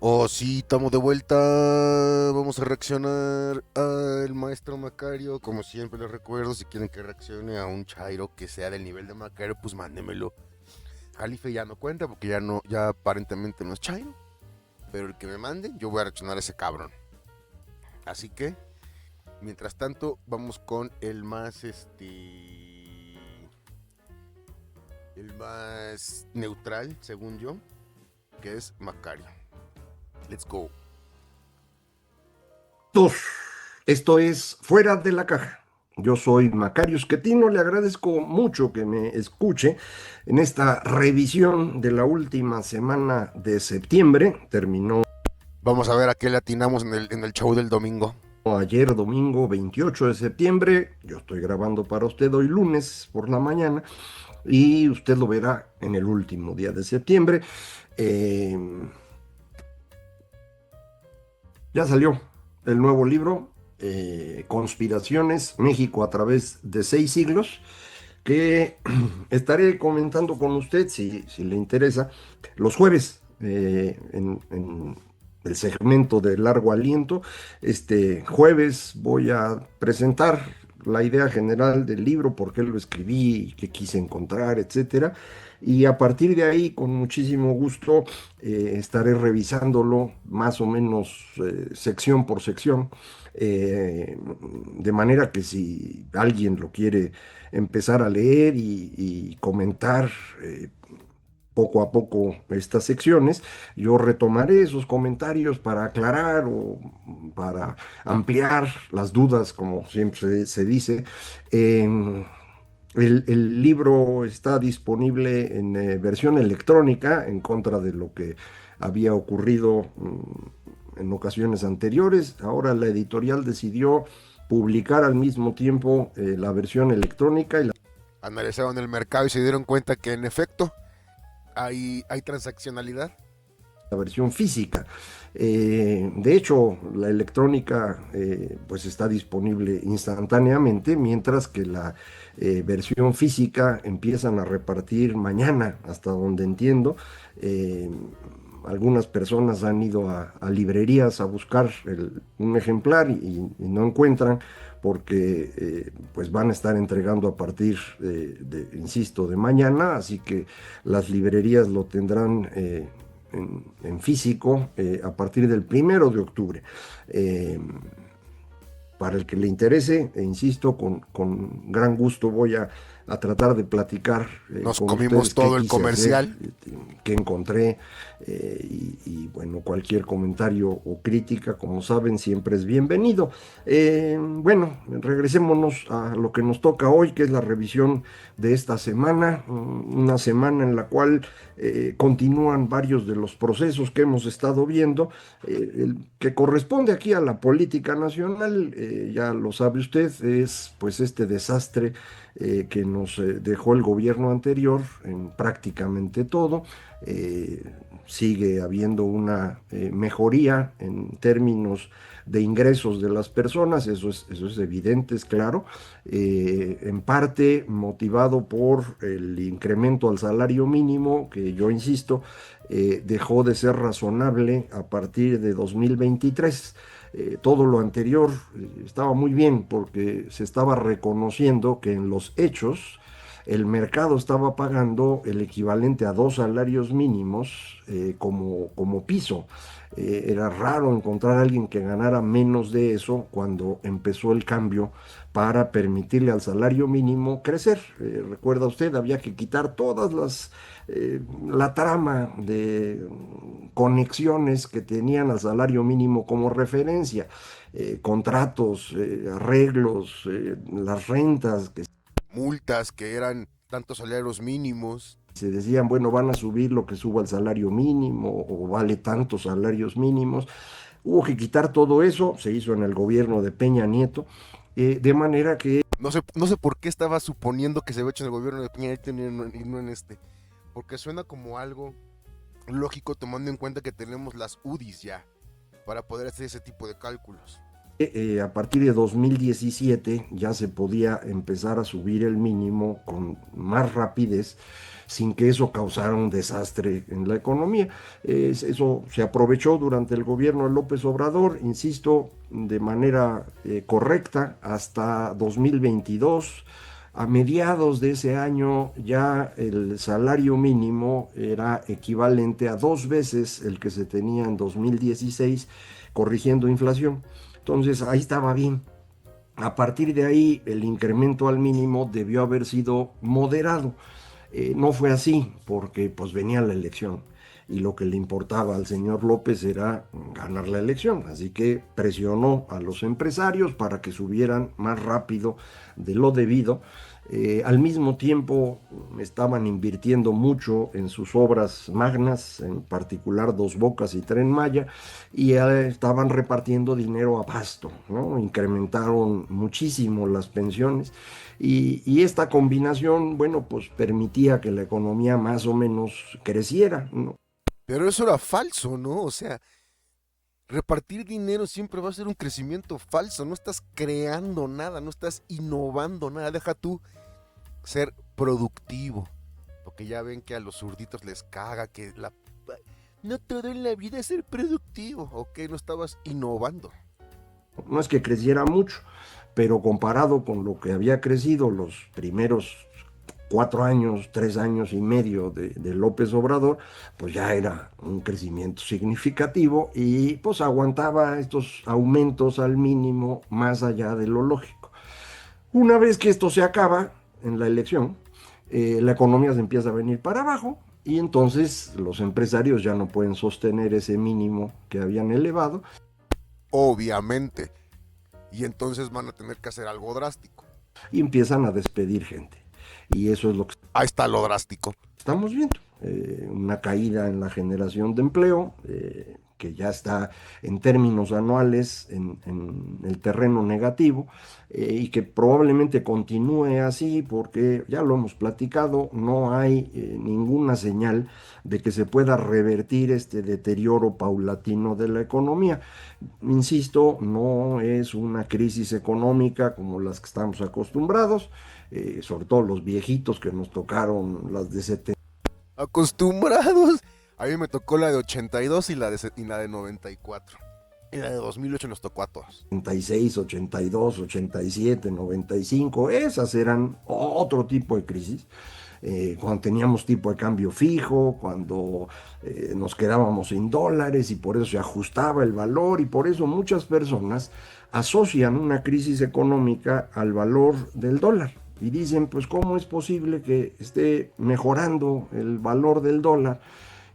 Oh, sí, estamos de vuelta. Vamos a reaccionar al maestro Macario. Como siempre les recuerdo, si quieren que reaccione a un Chairo que sea del nivel de Macario, pues mándemelo. Jalife ya no cuenta porque ya no, ya aparentemente no es Chairo. Pero el que me mande, yo voy a reaccionar a ese cabrón. Así que, mientras tanto, vamos con el más neutral, según yo, que es Macario. Let's go. Dos. Esto es Fuera de la Caja. Yo soy Macario Schettino, le agradezco mucho que me escuche en esta revisión de la última semana de septiembre. Terminó Vamos a ver a qué le atinamos en el show del domingo. ayer domingo 28 de septiembre. Yo estoy grabando para usted hoy lunes por la mañana y usted lo verá en el último día de septiembre. Eh, ya salió el nuevo libro, Conspiraciones, México a través de 6 siglos, que estaré comentando con usted si le interesa los jueves en el segmento de largo aliento. Este jueves voy a presentar la idea general del libro, por qué lo escribí, qué quise encontrar, etcétera. Y a partir de ahí, con muchísimo gusto, estaré revisándolo más o menos sección por sección, de manera que si alguien lo quiere empezar a leer y comentar poco a poco estas secciones, yo retomaré esos comentarios para aclarar o para ampliar las dudas, como siempre se dice. Em, el libro está disponible en versión electrónica, en contra de lo que había ocurrido en ocasiones anteriores. Ahora la editorial decidió publicar al mismo tiempo la versión electrónica y Analizaron el mercado y se dieron cuenta que en efecto hay transaccionalidad. la versión física. De hecho, la electrónica pues está disponible instantáneamente, mientras que la versión física empiezan a repartir mañana, hasta donde entiendo. Eh, Algunas personas han ido a librerías a buscar un ejemplar y no encuentran porque pues van a estar entregando a partir insisto, de mañana, así que las librerías lo tendrán en físico a partir del 1 de octubre. Eh, para el que le interese, e insisto, con gran gusto voy a tratar de platicar Nos con comimos ustedes qué todo el quise hacer, comercial. qué encontré, bueno, cualquier comentario o crítica, como saben, siempre es bienvenido. Bueno, regresémonos a lo que nos toca hoy, que es la revisión de esta semana, una semana en la cual continúan varios de los procesos que hemos estado viendo, el que corresponde aquí a la política nacional. Ya lo sabe usted, es pues este desastre que nos dejó el gobierno anterior en prácticamente todo. Eh, Sigue habiendo una mejoría en términos de ingresos de las personas, eso es evidente, es claro, en parte motivado por el incremento al salario mínimo, que yo insisto, dejó de ser razonable a partir de 2023. Todo lo anterior estaba muy bien porque se estaba reconociendo que en los hechos el mercado estaba pagando el equivalente a 2 salarios mínimos como piso. Era raro encontrar a alguien que ganara menos de eso cuando empezó el cambio para permitirle al salario mínimo crecer. Recuerda usted, había que quitar todas la trama de conexiones que tenían al salario mínimo como referencia, contratos, arreglos, las rentas que Multas que eran tantos salarios mínimos. se decían, bueno, van a subir lo que suba el salario mínimo o vale tantos salarios mínimos. Hubo que quitar todo eso, se hizo en el gobierno de Peña Nieto, de manera que No sé por qué estaba suponiendo que se había hecho en el gobierno de Peña Nieto y no en este. Porque suena como algo lógico tomando en cuenta que tenemos las UDIs ya para poder hacer ese tipo de cálculos. A partir de 2017 ya se podía empezar a subir el mínimo con más rapidez sin que eso causara un desastre en la economía. Eso se aprovechó durante el gobierno de López Obrador, insisto, de manera correcta hasta 2022. A mediados de ese año ya el salario mínimo era equivalente a 2 veces el que se tenía en 2016, corrigiendo inflación. Entonces ahí estaba bien. A partir de ahí el incremento al mínimo debió haber sido moderado. No fue así porque pues venía la elección y lo que le importaba al señor López era ganar la elección. Así que presionó a los empresarios para que subieran más rápido de lo debido. Al mismo tiempo estaban invirtiendo mucho en sus obras magnas, en particular Dos Bocas y Tren Maya, y estaban repartiendo dinero a pasto, ¿no? Incrementaron muchísimo las pensiones y esta combinación, bueno, pues permitía que la economía más o menos creciera, ¿no? Pero eso era falso, ¿no? O sea, repartir dinero siempre va a ser un crecimiento falso. No estás creando nada, no estás innovando nada. Deja tú ser productivo. Porque ya ven que a los zurditos les caga que la... No todo en la vida es ser productivo. Ok, no estabas innovando. No es que creciera mucho, pero comparado con lo que había crecido los primeros 4 años, 3 años y medio de López Obrador, pues ya era un crecimiento significativo y pues aguantaba estos aumentos al mínimo más allá de lo lógico. Una vez que esto se acaba en la elección, la economía se empieza a venir para abajo y entonces los empresarios ya no pueden sostener ese mínimo que habían elevado Obviamente. Y entonces van a tener que hacer algo drástico. y empiezan a despedir gente. Y eso es lo que Ahí está lo drástico. estamos viendo. Una caída en la generación de empleo, que ya está en términos anuales en el terreno negativo, y que probablemente continúe así porque ya lo hemos platicado, no hay ninguna señal de que se pueda revertir este deterioro paulatino de la economía. Insisto, no es una crisis económica como las que estamos acostumbrados, sobre todo los viejitos que nos tocaron las de 70. Acostumbrados. A mí me tocó la de 82 y la de 94. Y la de 2008 nos tocó a todos. 86, 82, 87, 95, esas eran otro tipo de crisis. Cuando teníamos tipo de cambio fijo, cuando nos quedábamos sin dólares y por eso se ajustaba el valor y por eso muchas personas asocian una crisis económica al valor del dólar. Y dicen, pues, ¿cómo es posible que esté mejorando el valor del dólar?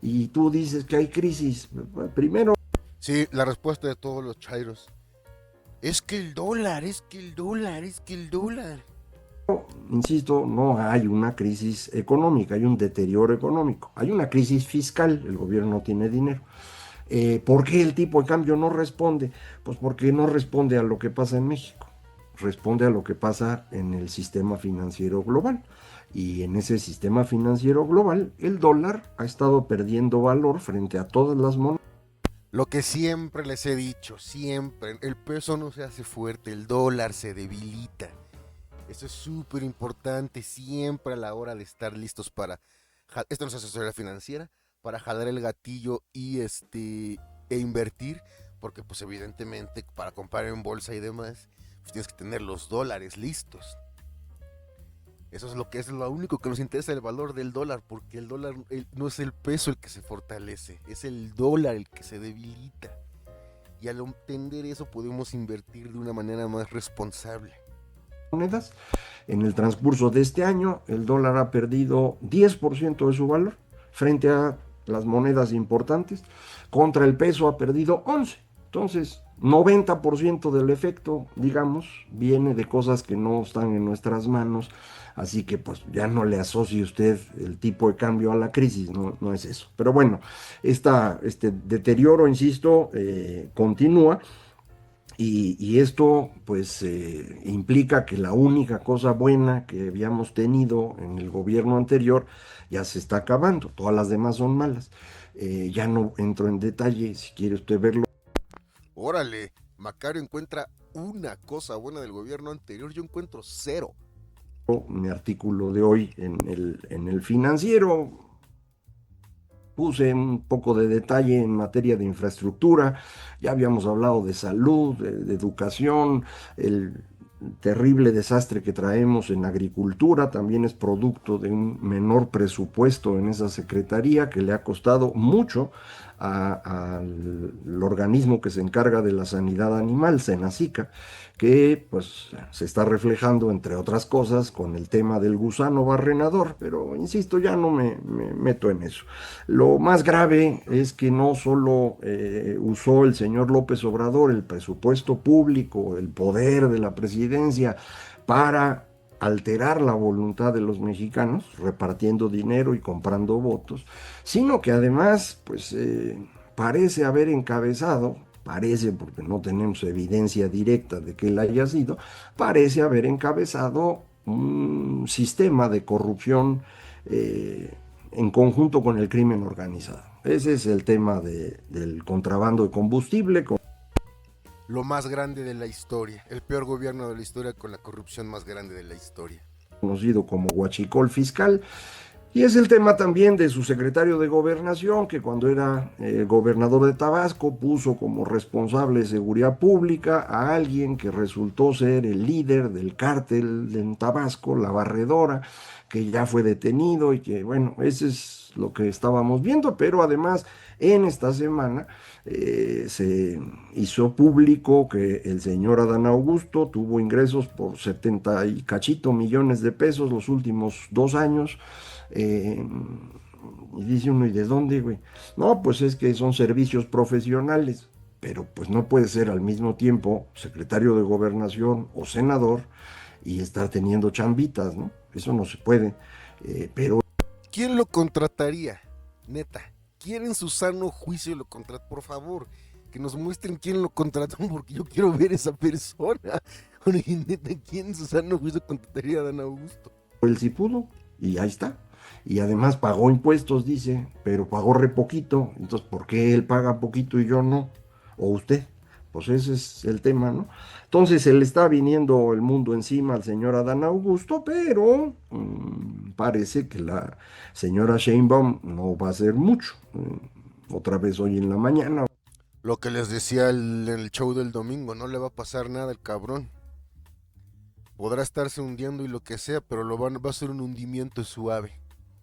Y tú dices que hay crisis. Primero, Sí, la respuesta de todos los chairos. Es que el dólar, es que el dólar, es que el dólar. insisto, no hay una crisis económica, hay un deterioro económico, hay una crisis fiscal, el gobierno no tiene dinero. ¿Por qué el tipo de cambio no responde? Pues porque no responde a lo que pasa en México, responde a lo que pasa en el sistema financiero global. Y en ese sistema financiero global, el dólar ha estado perdiendo valor frente a todas las monedas. Lo que siempre les he dicho, siempre, el peso no se hace fuerte, el dólar se debilita. Eso es súper importante siempre a la hora de estar listos para... Esto no es asesoría financiera, para jalar el gatillo e invertir, porque pues evidentemente para comprar en bolsa y demás, pues tienes que tener los dólares listos. Eso es lo que es lo único que nos interesa, el valor del dólar, porque el dólar no es el peso el que se fortalece, es el dólar el que se debilita. Y al entender eso podemos invertir de una manera más responsable. Monedas. En el transcurso de este año, el dólar ha perdido 10% de su valor frente a las monedas importantes. Contra el peso ha perdido 11%. Entonces, 90% del efecto, digamos, viene de cosas que no están en nuestras manos. Así que pues ya no le asocie usted el tipo de cambio a la crisis, no, no es eso. Pero bueno, este deterioro, insisto, continúa. Y esto pues implica que la única cosa buena que habíamos tenido en el gobierno anterior ya se está acabando, todas las demás son malas. Ya no entro en detalle, si quiere usted verlo. Órale, Macario encuentra una cosa buena del gobierno anterior, yo encuentro cero. Mi artículo de hoy en el Financiero puse un poco de detalle en materia de infraestructura, ya habíamos hablado de salud, de educación, el terrible desastre que traemos en agricultura también es producto de un menor presupuesto en esa secretaría que le ha costado mucho al organismo que se encarga de la sanidad animal, Senacica, que pues se está reflejando, entre otras cosas, con el tema del gusano barrenador, pero insisto, ya no me meto en eso. Lo más grave es que no solo usó el señor López Obrador el presupuesto público, el poder de la presidencia para alterar la voluntad de los mexicanos, repartiendo dinero y comprando votos, sino que además, pues parece haber encabezado, parece porque no tenemos evidencia directa de que él haya sido, parece haber encabezado un sistema de corrupción en conjunto con el crimen organizado. Ese es el tema del contrabando de combustible. Lo más grande de la historia, el peor gobierno de la historia con la corrupción más grande de la historia. Conocido como huachicol fiscal. Y es el tema también de su secretario de Gobernación, que cuando era gobernador de Tabasco puso como responsable de seguridad pública a alguien que resultó ser el líder del cártel en Tabasco, la Barredora, que ya fue detenido y que, bueno, ese es lo que estábamos viendo, pero además en esta semana se hizo público que el señor Adán Augusto tuvo ingresos por 70 y cachito millones de pesos los últimos 2 años. eh, y dice uno, ¿y de dónde, güey? No, pues es que son servicios profesionales, pero pues no puede ser al mismo tiempo secretario de Gobernación o senador y estar teniendo chambitas, ¿no? Eso no se puede. Pero ¿Quién lo contrataría? Neta, ¿quién en su sano juicio lo contrató? Por favor, que nos muestren quién lo contrató, porque yo quiero ver esa persona. Oye, neta, ¿quién en su sano juicio contrataría a Dan Augusto? él sí pudo y ahí está. Y además pagó impuestos, dice, pero pagó re poquito. Entonces, ¿por qué él paga poquito y yo no? ¿O usted? Pues ese es el tema, ¿no? Entonces se le está viniendo el mundo encima al señor Adán Augusto, pero parece que la señora Sheinbaum no va a hacer mucho. Otra vez hoy en la mañana. Lo que les decía en el show del domingo, no le va a pasar nada al cabrón. Podrá estarse hundiendo y lo que sea, pero va a ser un hundimiento suave.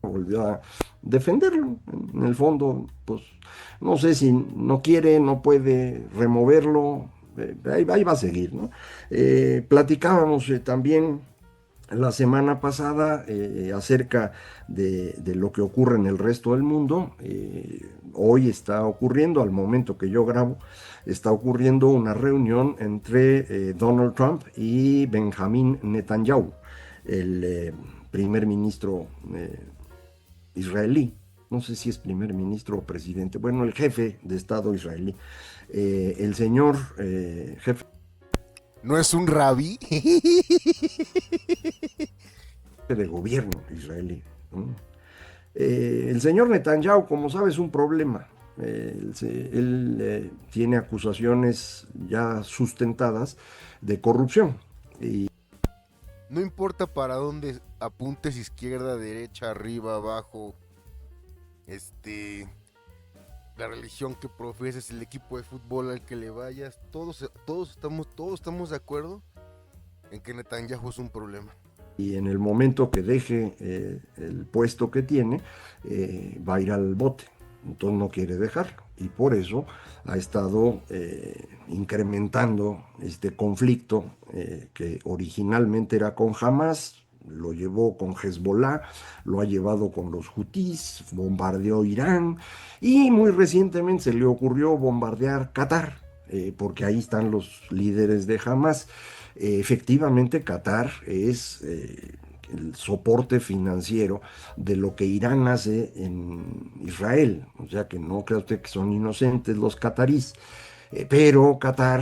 Volvió a defenderlo. En el fondo, pues no sé si no quiere, no puede removerlo, ahí va a seguir, ¿no? Platicábamos también la semana pasada acerca de lo que ocurre en el resto del mundo. Hoy está ocurriendo, al momento que yo grabo, está ocurriendo una reunión entre Donald Trump y Benjamín Netanyahu, el primer ministro israelí. No sé si es primer ministro o presidente. Bueno, el jefe de Estado israelí. El señor jefe ¿No es un rabí? de gobierno israelí, ¿no? El señor Netanyahu, como sabes, es un problema. Él tiene acusaciones ya sustentadas de corrupción. Y No importa para dónde apuntes, izquierda, derecha, arriba, abajo, este, la religión que profeses, el equipo de fútbol al que le vayas, todos estamos de acuerdo en que Netanyahu es un problema. y en el momento que deje el puesto que tiene, va a ir al bote. Entonces no quiere dejarlo. Y por eso ha estado incrementando este conflicto que originalmente era con Hamas, lo llevó con Hezbollah, lo ha llevado con los Houthis, bombardeó Irán y muy recientemente se le ocurrió bombardear Qatar, porque ahí están los líderes de Hamas. Efectivamente, Qatar es el soporte financiero de lo que Irán hace en Israel. O sea que no crea usted que son inocentes los catarís. Pero Qatar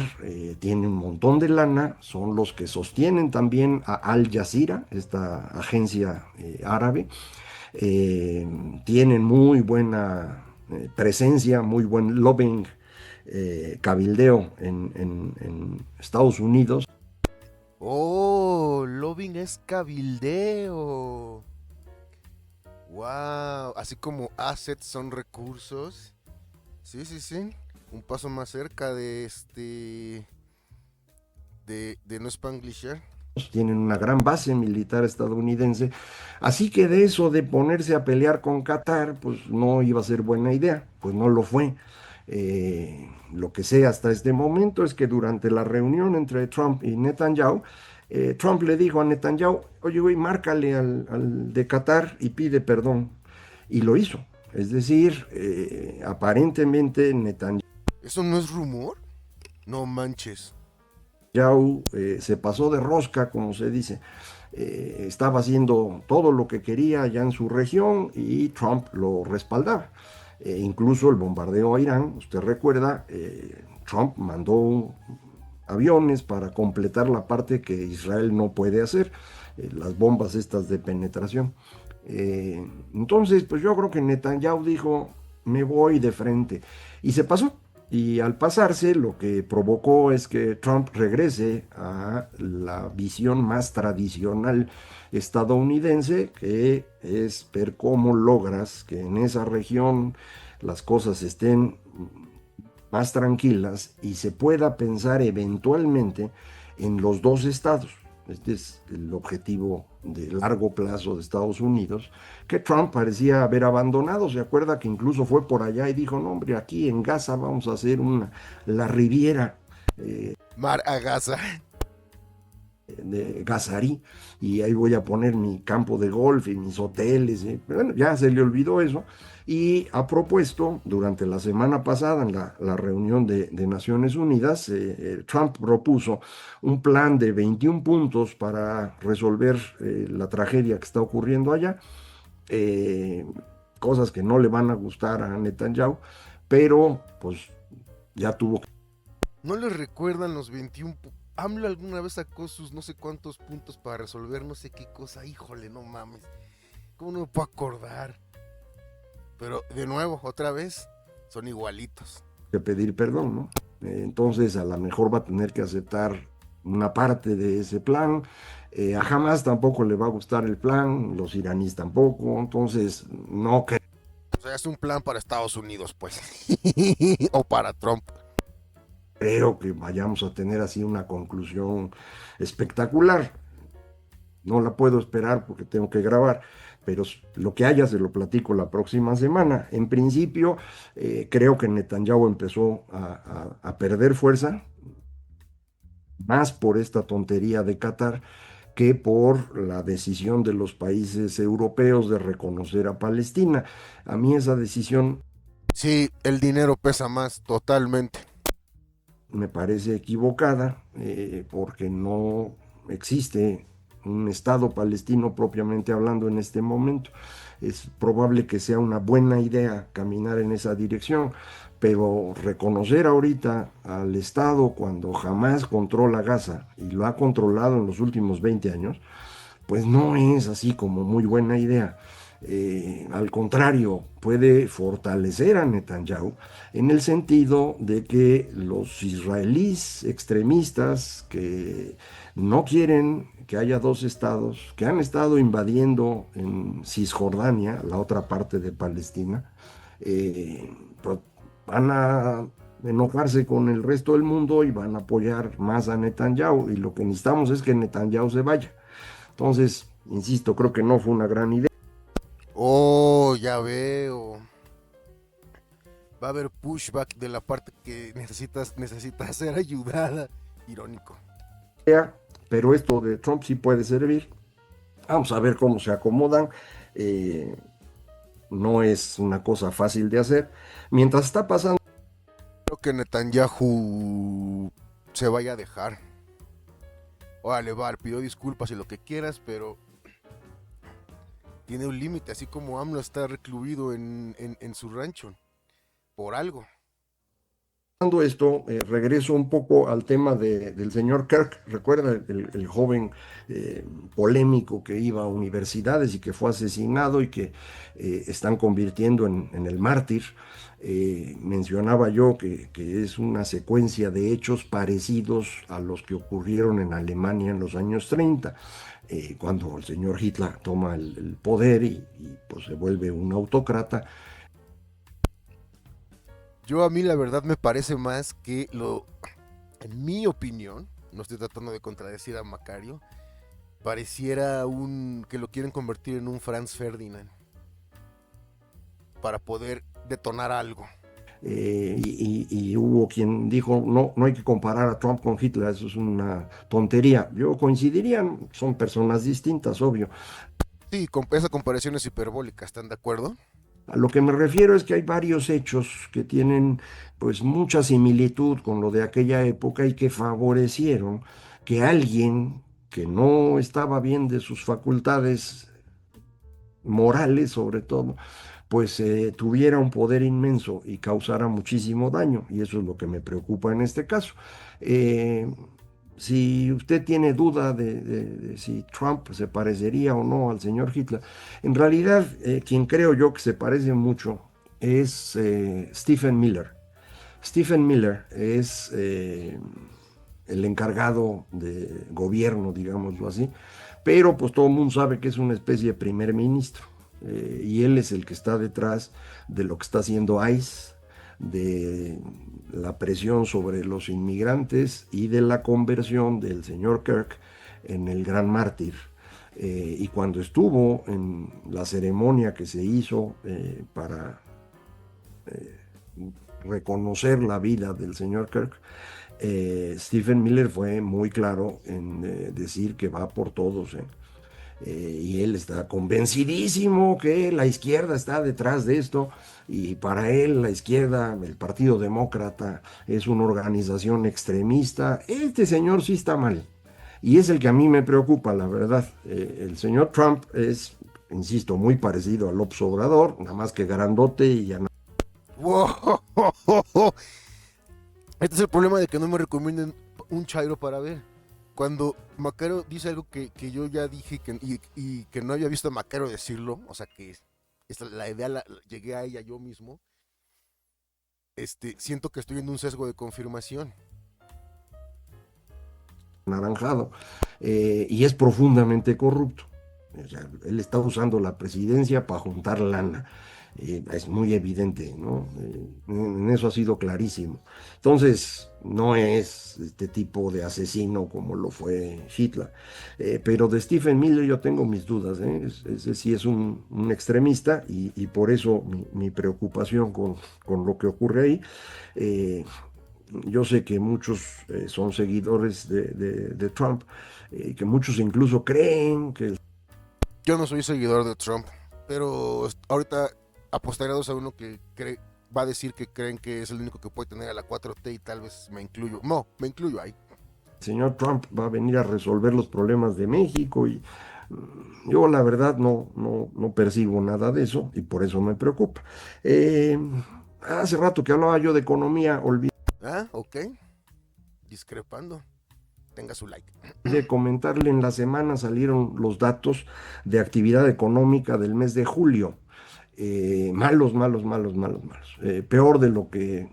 tiene un montón de lana, son los que sostienen también a Al Jazeera, esta agencia árabe. Tienen muy buena presencia, muy buen lobbying cabildeo en Estados Unidos. Oh, lobbying es cabildeo. Wow, así como assets son recursos. Sí, sí, sí. Un paso más cerca de de no Spanglisher. Tienen una gran base militar estadounidense, así que de eso de ponerse a pelear con Qatar, pues no iba a ser buena idea, pues no lo fue. Lo que sé hasta este momento es que durante la reunión entre Trump y Netanyahu, Trump le dijo a Netanyahu, oye, güey, márcale al de Qatar y pide perdón. Y lo hizo. Es decir, aparentemente Netanyahu ¿Eso no es rumor? No manches. se pasó de rosca, como se dice. Estaba haciendo todo lo que quería allá en su región y Trump lo respaldaba. Incluso el bombardeo a Irán, usted recuerda, Trump mandó aviones para completar la parte que Israel no puede hacer, las bombas estas de penetración. Entonces, pues yo creo que Netanyahu dijo, me voy de frente. Y se pasó. Y al pasarse, lo que provocó es que Trump regrese a la visión más tradicional estadounidense, que es ver cómo logras que en esa región las cosas estén más tranquilas y se pueda pensar eventualmente en los dos estados. Este es el objetivo de largo plazo de Estados Unidos, que Trump parecía haber abandonado. Se acuerda que incluso fue por allá y dijo, no, hombre, aquí en Gaza vamos a hacer la Riviera Mar a Gaza. de Gazarí, y ahí voy a poner mi campo de golf y mis hoteles. Bueno, ya se le olvidó eso. Y ha propuesto durante la semana pasada en la reunión de Naciones Unidas, Trump propuso un plan de 21 puntos para resolver la tragedia que está ocurriendo allá, eh, cosas que no le van a gustar a Netanyahu, pero pues ya tuvo. ¿No les recuerdan los 21? AMLO alguna vez sacó sus no sé cuántos puntos para resolver no sé qué cosa. Híjole, no mames. ¿Cómo no me puedo acordar? Pero de nuevo, otra vez, son igualitos. Que pedir perdón, ¿no? Entonces, a lo mejor va a tener que aceptar una parte de ese plan. A Hamas tampoco le va a gustar el plan, los iraníes tampoco, entonces no O sea, es un plan para Estados Unidos, pues. O para Trump. creo que vayamos a tener así una conclusión espectacular. No la puedo esperar porque tengo que grabar, pero lo que haya se lo platico la próxima semana. En principio, creo que Netanyahu empezó a perder fuerza, más por esta tontería de Qatar que por la decisión de los países europeos de reconocer a Palestina. A mí esa decisión Sí, el dinero pesa más, totalmente. me parece equivocada, porque no existe un Estado palestino propiamente hablando en este momento. Es probable que sea una buena idea caminar en esa dirección, pero reconocer ahorita al Estado cuando jamás controla Gaza y lo ha controlado en los últimos 20 años, pues no es así como muy buena idea. Al contrario, puede fortalecer a Netanyahu en el sentido de que los israelíes extremistas que no quieren que haya dos estados, que han estado invadiendo en Cisjordania, la otra parte de Palestina, eh, pues van a enojarse con el resto del mundo y van a apoyar más a Netanyahu. Y lo que necesitamos es que Netanyahu se vaya. Entonces, insisto, creo que no fue una gran idea. Oh, ya veo. Va a haber pushback de la parte que necesita ser ayudada. Irónico. Pero esto de Trump sí puede servir. Vamos a ver cómo se acomodan. Eh, no es una cosa fácil de hacer. Mientras está pasando, Creo que Netanyahu se vaya a dejar. Órale, va, pidió disculpas y lo que quieras, pero tiene un límite, así como AMLO está recluido en su rancho. Por algo. Hablando esto, regreso un poco al tema del señor Kirk. Recuerda el joven eh, polémico que iba a universidades y que fue asesinado y que están convirtiendo en el mártir. Mencionaba yo que es una secuencia de hechos parecidos a los que ocurrieron en Alemania en los años 30, cuando el señor Hitler toma el poder y pues se vuelve un autócrata. Yo a mí la verdad me parece más en mi opinión, no estoy tratando de contradecir a Macario, pareciera que lo quieren convertir en un Franz Ferdinand para poder detonar algo. Y hubo quien dijo, no, no hay que comparar a Trump con Hitler, eso es una tontería. Yo coincidiría, son personas distintas, obvio. Sí, esa comparación es hiperbólica, ¿están de acuerdo? A lo que me refiero es que hay varios hechos que tienen pues mucha similitud con lo de aquella época y que favorecieron que alguien que no estaba bien de sus facultades morales sobre todo, pues tuviera un poder inmenso y causara muchísimo daño, y eso es lo que me preocupa en este caso. Eh, si usted tiene duda de si Trump se parecería o no al señor Hitler, en realidad quien creo yo que se parece mucho es Stephen Miller. Stephen Miller es el encargado de gobierno, digámoslo así, pero pues todo el mundo sabe que es una especie de primer ministro, y él es el que está detrás de lo que está haciendo ICE, de la presión sobre los inmigrantes y de la conversión del señor Kirk en el gran mártir. Y cuando estuvo en la ceremonia que se hizo para reconocer la vida del señor Kirk, Stephen Miller fue muy claro en decir que va por todos. Y él está convencidísimo que la izquierda está detrás de esto, y para él la izquierda, el Partido Demócrata, es una organización extremista. Este señor sí está mal y es el que a mí me preocupa, la verdad. El señor Trump es, insisto, muy parecido al López Obrador, nada más que grandote y ya. ¡Wow! Este es el problema de que no me recomienden un chairo para ver. Cuando Macaro dice algo que yo ya dije y que no había visto a Macaro decirlo, o sea que la idea llegué a ella yo mismo, siento que estoy en un sesgo de confirmación. Anaranjado, y es profundamente corrupto. O sea, él está usando la presidencia para juntar lana. Es muy evidente, ¿no? En eso ha sido clarísimo. Entonces, no es este tipo de asesino como lo fue Hitler. Pero de Stephen Miller yo tengo mis dudas, ¿eh? Ese sí es un extremista, y por eso mi preocupación con lo que ocurre ahí. Eh, yo sé que muchos son seguidores de Trump, que muchos incluso creen que el Yo no soy seguidor de Trump, pero ahorita apostaría 2-1 va a decir que creen que es el único que puede tener a la 4T y tal vez me incluyo. No, me incluyo ahí. señor Trump va a venir a resolver los problemas de México, y yo la verdad no percibo nada de eso, y por eso me preocupa. Eh, Hace rato que hablaba yo de economía, olvidé Ah, ok. Discrepando. Tenga su like. de comentarle, en la semana salieron los datos de actividad económica del mes de julio. Malos, malos, malos, malos, malos. Peor de lo que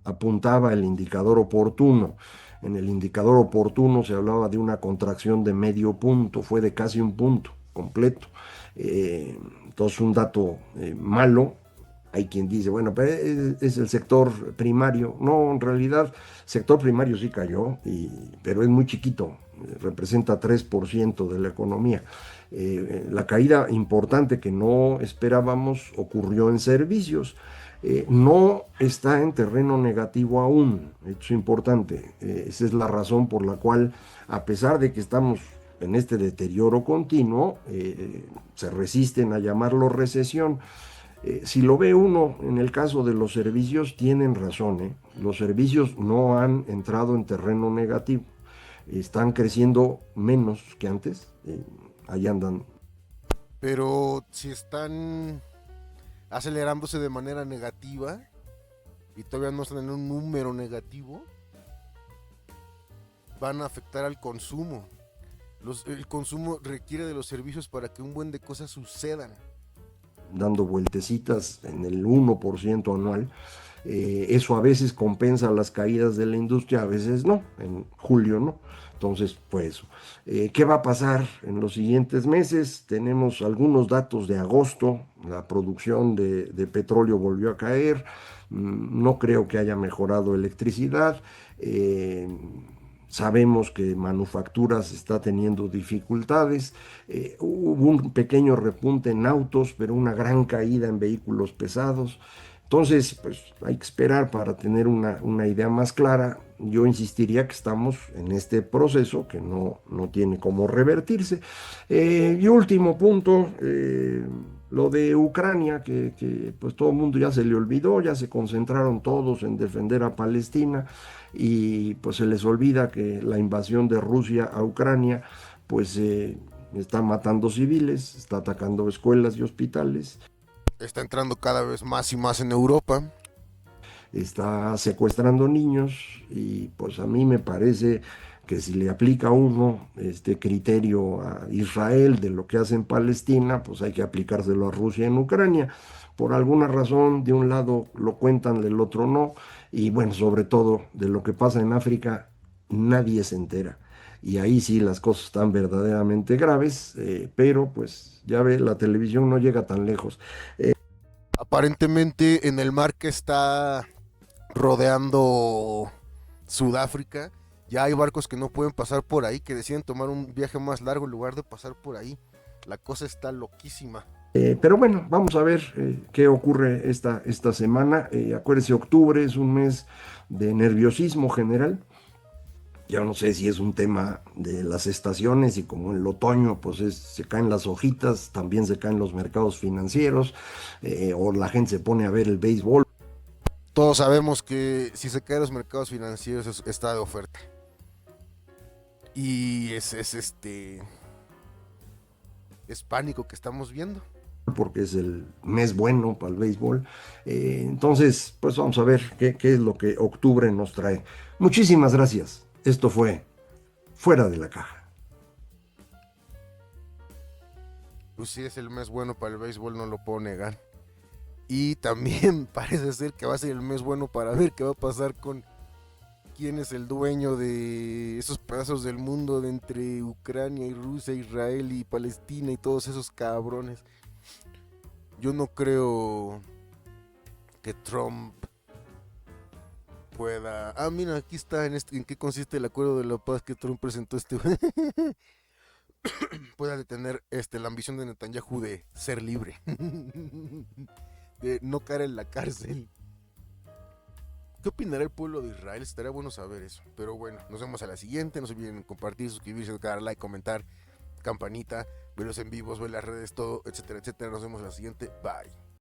apuntaba el indicador oportuno. En el indicador oportuno se hablaba de una contracción de medio punto, fue de casi un punto completo. Entonces, un dato malo. Hay quien dice, bueno, pero es el sector primario. No, en realidad, sector primario sí cayó, pero es muy chiquito, representa 3% de la economía. La caída importante que no esperábamos ocurrió en servicios. No está en terreno negativo aún, esto es importante. Esa es la razón por la cual, a pesar de que estamos en este deterioro continuo, se resisten a llamarlo recesión. Si lo ve uno en el caso de los servicios, tienen razón, ¿eh? Los servicios no han entrado en terreno negativo, están creciendo menos que antes, ahí andan. Pero si están acelerándose de manera negativa, y todavía no están en un número negativo, van a afectar al consumo. El consumo requiere de los servicios para que un buen de cosas sucedan. Dando vueltecitas en el 1% anual. Eso a veces compensa las caídas de la industria, a veces no, en julio no. Entonces, pues, ¿qué va a pasar en los siguientes meses? Tenemos algunos datos de agosto, la producción de petróleo volvió a caer, no creo que haya mejorado electricidad. eh, Sabemos que manufacturas está teniendo dificultades. Hubo un pequeño repunte en autos, pero una gran caída en vehículos pesados. Entonces, pues hay que esperar para tener una idea más clara. Yo insistiría que estamos en este proceso que no tiene cómo revertirse. Y último punto, lo de Ucrania, que pues todo el mundo ya se le olvidó, ya se concentraron todos en defender a Palestina y pues se les olvida que la invasión de Rusia a Ucrania pues está matando civiles, está atacando escuelas y hospitales, Está entrando cada vez más y más en Europa. está secuestrando niños y pues a mí me parece que si le aplica uno este criterio a Israel de lo que hace en Palestina, pues hay que aplicárselo a Rusia en Ucrania. Por alguna razón, de un lado lo cuentan, del otro no. Y bueno, sobre todo de lo que pasa en África, nadie se entera. Y ahí sí las cosas están verdaderamente graves, pero pues ya ve, la televisión no llega tan lejos. Aparentemente en el mar que está rodeando Sudáfrica, ya hay barcos que no pueden pasar por ahí, que deciden tomar un viaje más largo en lugar de pasar por ahí. La cosa está loquísima. Pero bueno, vamos a ver qué ocurre esta semana. Acuérdese, octubre es un mes de nerviosismo general. Ya no sé si es un tema de las estaciones y como en el otoño pues se caen las hojitas, también se caen los mercados financieros o la gente se pone a ver el béisbol. Todos sabemos que si se caen los mercados financieros está de oferta. Y es pánico que estamos viendo. Porque es el mes bueno para el béisbol. Entonces, pues vamos a ver qué es lo que octubre nos trae. Muchísimas gracias. Esto fue Fuera de la Caja. Pues sí, es el mes bueno para el béisbol, no lo puedo negar. Y también parece ser que va a ser el mes bueno para ver qué va a pasar con quién es el dueño de esos pedazos del mundo de entre Ucrania y Rusia, Israel y Palestina y todos esos cabrones. Yo no creo que Trump pueda... Ah, mira, aquí está en qué consiste el acuerdo de la paz que Trump presentó pueda detener la ambición de Netanyahu de ser libre. De no caer en la cárcel. ¿Qué opinará el pueblo de Israel? Estaría bueno saber eso. Pero bueno, nos vemos a la siguiente. No se olviden compartir, suscribirse, dar like, comentar, campanita, verlos en vivos, ver las redes, todo, etcétera, etcétera. Nos vemos a la siguiente. Bye.